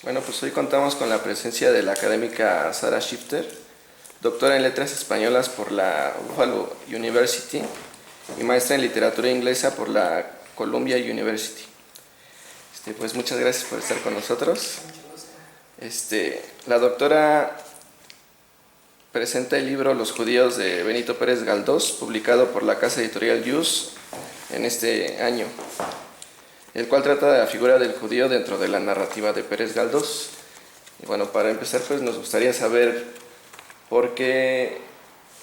Bueno, pues hoy contamos con la presencia de la académica Sara Shifter, doctora en Letras Españolas por la Buffalo University y maestra en Literatura Inglesa por la Columbia University. Pues muchas gracias por estar con nosotros. La doctora presenta el libro Los judíos de Benito Pérez Galdós, publicado por la casa editorial Jus en este año, el cual trata de la figura del judío dentro de la narrativa de Pérez Galdós. Y bueno, para empezar, pues nos gustaría saber por qué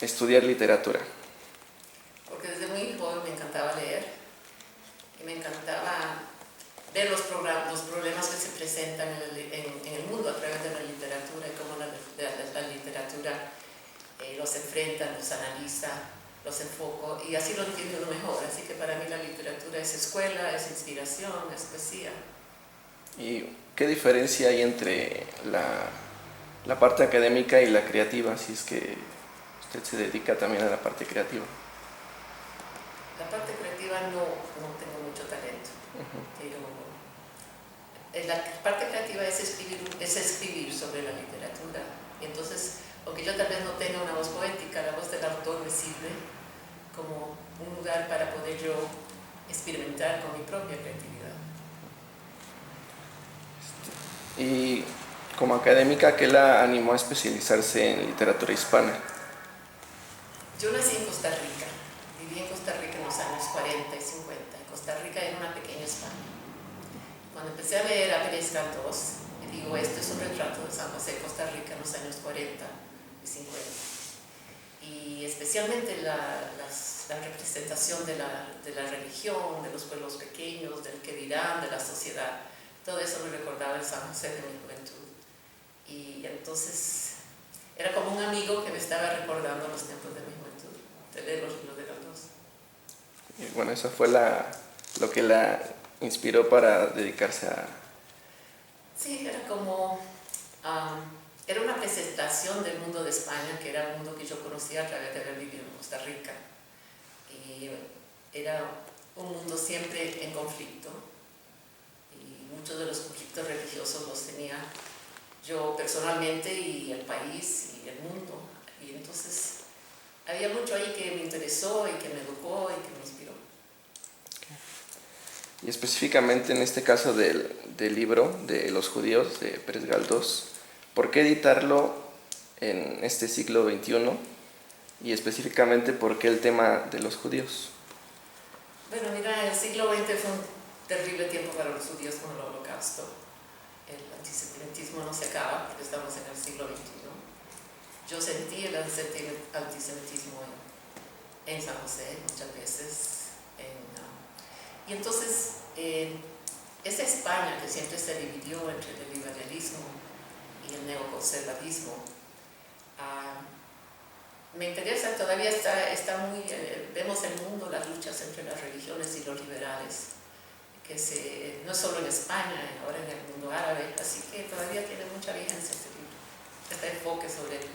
estudiar literatura. Porque desde muy joven me encantaba leer y me encantaba ver los problemas que se presentan en el mundo a través de la literatura y cómo la literatura los enfrenta, los analiza, los enfoca y así lo entiendo lo mejor. Así que para mí la literatura es escuela, es inspiración, es poesía. ¿Y qué diferencia hay entre la parte académica y la creativa, si es que usted se dedica también a la parte creativa? La parte creativa no tengo mucho talento, pero la parte creativa es escribir sobre la literatura. Y entonces, aunque yo tal vez no tenga una voz poética, la voz del autor me sirve como un lugar para poder yo experimentar con mi propia creatividad. Y como académica, ¿qué la animó a especializarse en literatura hispana? Yo nací en Costa Rica, viví en Costa Rica en los años 40 y 50. Costa Rica era una pequeña España. Cuando empecé a leer a Pérez Galdós, me digo, esto es un retrato de San José, Costa Rica, en los años 40 y 50. Y especialmente la representación de la religión, de los pueblos pequeños, del que dirán, de la sociedad. Todo eso me recordaba el San José de mi juventud. Y entonces era como un amigo que me estaba recordando los tiempos de mi juventud, de leer los libros de Galdós. Y bueno, eso fue lo que la inspiró para dedicarse a... Sí, era como... era una presentación del mundo de España, que era un mundo que yo conocía a través de haber vivido en Costa Rica. Y era un mundo siempre en conflicto. Y muchos de los conflictos religiosos los tenía yo personalmente y el país y el mundo. Y entonces había mucho ahí que me interesó y que me educó y que me inspiró. Y específicamente en este caso del libro de los judíos de Pérez Galdós, ¿por qué editarlo en este siglo XXI? Y específicamente, ¿por qué el tema de los judíos? Bueno, mira, el siglo XX fue un terrible tiempo para los judíos con el Holocausto. El antisemitismo no se acaba porque estamos en el siglo XXI. Yo sentí el antisemitismo en San José muchas veces. Y entonces, esa España que siempre se dividió entre el liberalismo y el neoconservatismo, me interesa, todavía está muy, vemos el mundo, las luchas entre las religiones y los liberales, no solo en España, ahora en el mundo árabe, así que todavía tiene mucha vigencia este enfoque sobre el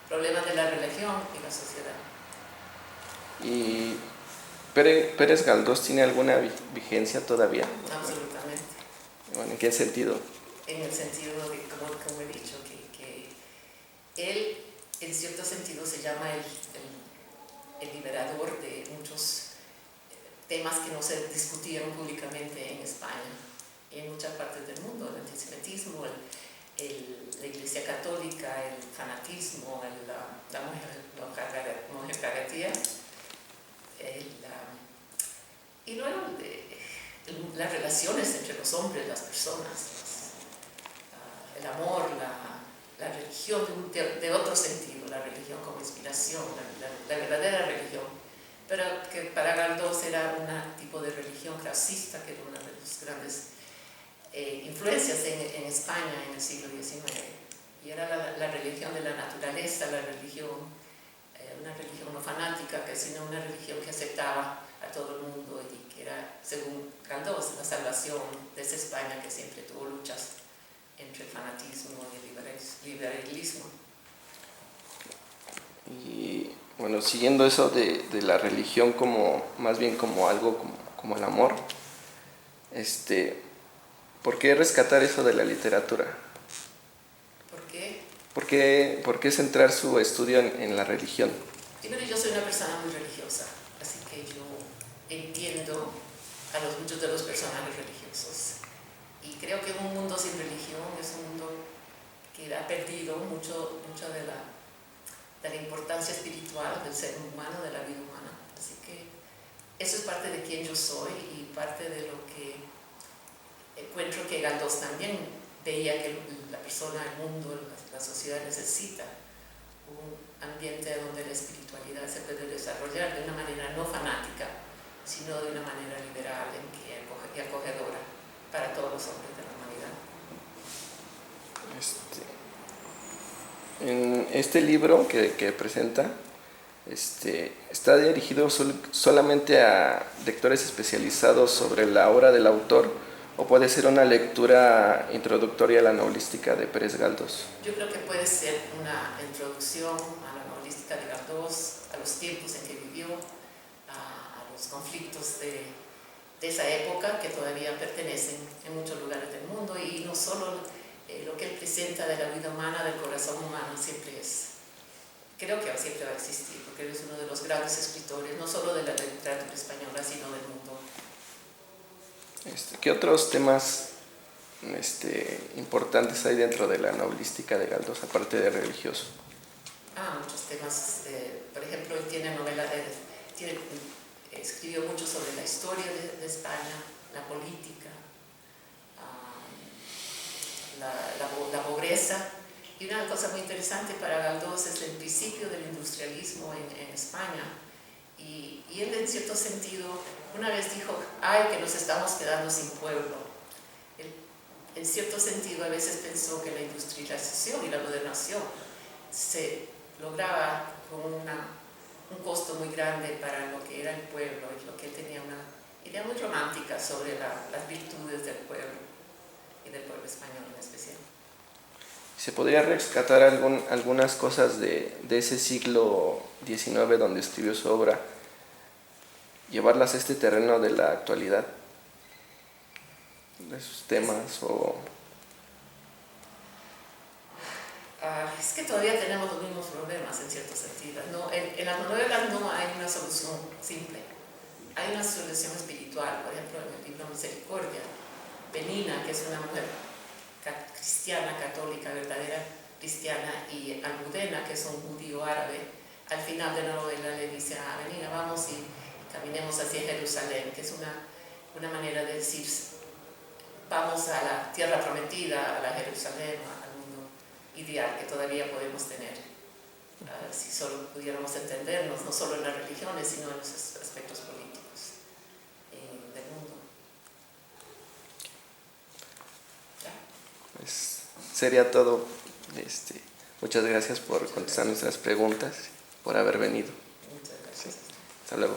problema de la religión y la sociedad. ¿Y Pérez Galdós tiene alguna vigencia todavía? Absolutamente. Bueno, ¿en qué sentido? En el sentido de, como he dicho, que él, en cierto sentido, se llama el liberador de muchos temas que no se discutían públicamente en España y en muchas partes del mundo: el antisemitismo, la Iglesia Católica, el fanatismo, la mojigatería, y luego las relaciones entre los hombres, las personas, el amor, la religión de otro sentido, la religión como inspiración, la verdadera religión, pero que para Galdós era un tipo de religión clasista, que era una de las grandes influencias en España en el siglo XIX, y era la religión de la naturaleza, una religión no fanática, sino una religión que aceptaba a todo el mundo y que era, según Galdós, la salvación de esa España que siempre tuvo luchas entre el fanatismo y el liberalismo. Y bueno, siguiendo eso de la religión como, más bien como algo como el amor, ¿Por qué rescatar eso de la literatura? ¿Por qué? ¿Por qué centrar su estudio en la religión? Primero, yo soy una persona muy religiosa, así que yo entiendo a muchos de los personajes religiosos. Y creo que un mundo sin religión es un mundo que ha perdido mucho de la importancia espiritual del ser humano, de la vida humana. Así que eso es parte de quien yo soy y parte de lo que encuentro que Galdós también veía que la persona, el mundo, la sociedad necesita un ambiente donde la espiritualidad se puede desarrollar de una manera no fanática, sino de una manera liberal y acogedora para todos los hombres de la humanidad. En este libro que presenta, está dirigido solamente a lectores especializados sobre la obra del autor, o puede ser una lectura introductoria a la novelística de Pérez Galdós. Yo creo que puede ser una introducción a la novelística de Galdós, a los tiempos en que vivió, a los conflictos de esa época que todavía pertenecen en muchos lugares del mundo, y no solo lo que él presenta de la vida humana, del corazón humano, creo que siempre va a existir, porque él es uno de los grandes escritores, no solo de la literatura española, sino del mundo. ¿Qué otros temas importantes hay dentro de la novelística de Galdós, aparte de religioso? Muchos temas. Por ejemplo, él tiene escribió mucho sobre la historia de España, la política, la pobreza. Y una cosa muy interesante para Galdós es el principio del industrialismo en España. Y él, en cierto sentido, una vez dijo: ¡ay, que nos estamos quedando sin pueblo! Él, en cierto sentido, a veces pensó que la industrialización y la modernización se lograba con un costo muy grande para lo que era el pueblo, y lo que él tenía una idea muy romántica sobre las virtudes del pueblo y del pueblo español en especial. ¿Se podría rescatar algunas cosas de ese siglo XIX donde escribió su obra, llevarlas a este terreno de la actualidad, de sus temas? Es que todavía tenemos los mismos problemas en cierto sentido. En las novelas no hay una solución simple, hay una solución espiritual. Por ejemplo, en el libro Misericordia, Penina, que es una mujer cristiana, católica, verdadera cristiana, y Almudena, que es un judío árabe, al final de la novela le dice a Penina: vamos y caminemos hacia Jerusalén, que es una manera de decir: vamos a la tierra prometida, a la Jerusalén, al mundo ideal que todavía podemos tener, si solo pudiéramos entendernos, no solo en las religiones, sino en los aspectos políticos del mundo. Pues sería todo. Muchas gracias por contestar nuestras preguntas, por haber venido. Muchas gracias. Hasta luego.